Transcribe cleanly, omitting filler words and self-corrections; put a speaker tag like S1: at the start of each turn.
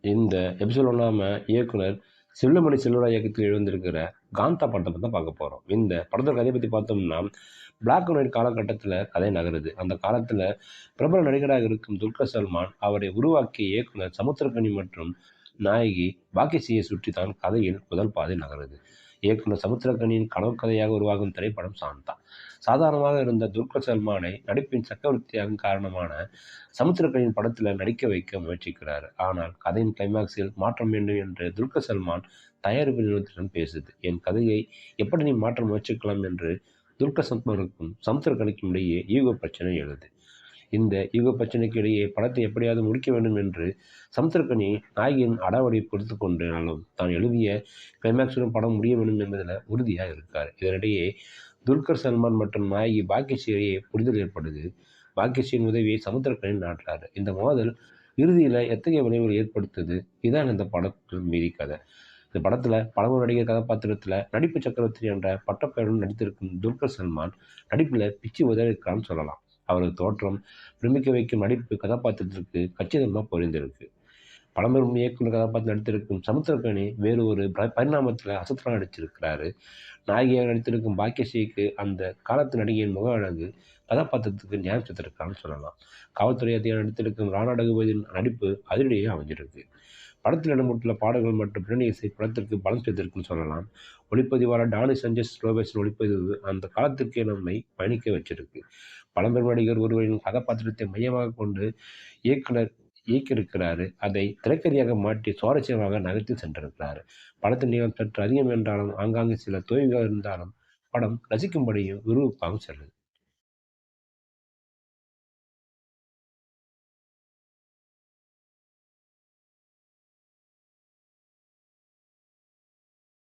S1: இந்த எபிசோட் நாம இயக்குனர் செல்லுமணி செல்வராஜ் இயக்கத்தில் எழுந்திருக்கிற காந்தா படத்தை பற்றி தான் பார்க்க போகிறோம். இந்த படத்தோட கதையை பற்றி பார்த்தோம்னா, பிளாக் அண்ட் ஒயிட் காலகட்டத்தில் கதை நகருது. அந்த காலத்தில் பிரபல நடிகராக இருக்கும் துல்கர் சல்மான் அவரை உருவாக்கிய இயக்குனர் சமுத்திரக்கனி மற்றும் நாயகி பாக்கியசியை சுற்றி தான் கதையில் முதல் பாதை நகருது. இயக்குனர் சமுத்திரக்கனியின் கனவு கதையாக உருவாகும் திரைப்படம் சாந்தா. சாதாரணமாக இருந்த துல்கர் சல்மானை நடிப்பின் சக்கரவர்த்தியாக காரணமான சமுத்திரக்கனியின் படத்தில் நடிக்க வைக்க முயற்சிக்கிறார். ஆனால் கதையின் கிளைமாக்ஸில் மாற்றம் வேண்டும் என்று துல்கர் சல்மான் தயாரிப்பு நிறுவனத்திடம் பேசுது. என் கதையை எப்படி நீ மாற்ற முயற்சிக்கலாம் என்று துல்கர் சல்மானுக்கும் சமுத்திரக்கனிக்கும் இடையே ஈகோ பிரச்சனை எழுது. இந்த ஈகோ பிரச்சனைக்கு இடையே படத்தை எப்படியாவது முடிக்க வேண்டும் என்று சமுத்திரக்கனி நாயகியின் அடாவடி பொறுத்து கொண்டாலும் தான் எழுதிய கிளைமேக்ஸுடன் படம் முடிய வேண்டும் என்பதில் உறுதியாக இருக்கார். இதனிடையே துல்கர் சல்மான் மற்றும் நாயகி பாக்கியஸ்ரீ இடையே புரிதல் ஏற்படுது. பாக்கியஸ்ரீயின் உதவியை சமுத்திரக்கனி நாட்டுறாரு. இந்த மோதல் இறுதியில் எத்தகைய விளைவுகள் ஏற்படுத்துது, இதான் இந்த படத்தின் மீதி கதை. இந்த படத்தில் பழம்பெரும் நடிகர் கதாபாத்திரத்தில் நடிப்பு சக்கரவர்த்தி என்ற பட்டப்பெயருடன் நடித்திருக்கும் துல்கர் சல்மான் நடிப்பில் பிச்சு உதவிருக்கான்னு சொல்லலாம். அவரது தோற்றம், பிரமிக்க வைக்கும் நடிப்பு கதாபாத்திரத்திற்கு கச்சிதமாக பொருந்திருக்கு. பழம்பெரும் இயக்குனர் கதாபாத்திரம் நடித்திருக்கும் சமுத்திரக்கனி வேறு ஒரு பரிணாமத்தில் அசத்தலாக நடிச்சிருக்கிறாரு. நாயகியாக நடித்திருக்கும் பாக்கியஸ்ரீக்கு அந்த காலத்து நடிகையின் முக அழகு கதாபாத்திரத்துக்கு நியாயம் செலுத்திருக்கான்னு சொல்லலாம். காவல்துறை அதிகாரி நடித்திருக்கும் ராணா ரகுபதியின் நடிப்பு அதிரடியே அமைஞ்சிருக்கு. படத்தில் இடம்பெற்றுள்ள பாடல்கள் மற்றும் பின்னணி இசை படத்திற்கு பலம் சேர்த்திருக்குன்னு சொல்லலாம். ஒளிப்பதிவாளர் டானி சஞ்சஸ் லோபேஸின் ஒளிப்பதிவு அந்த காலத்திற்கே நம்மை பயணிக்க வச்சிருக்கு. பழம்பெரும் நடிகர் ஒருவரின் கதாபாத்திரத்தை மையமாக கொண்டு இயக்குனர் இயக்கியிருக்கிறாரு. அதை திரைக்கதையாக மாற்றி சுவாரஸ்யமாக நகர்த்தி சென்றிருக்கிறாரு. படத்தின் நீளம் சற்று அதிகம் என்றாலும் ஆங்காங்கே சில தொய்வுகள் இருந்தாலும் படம் ரசிக்கும்படியும் விறுவிறுப்பாகவும் செல்லுது.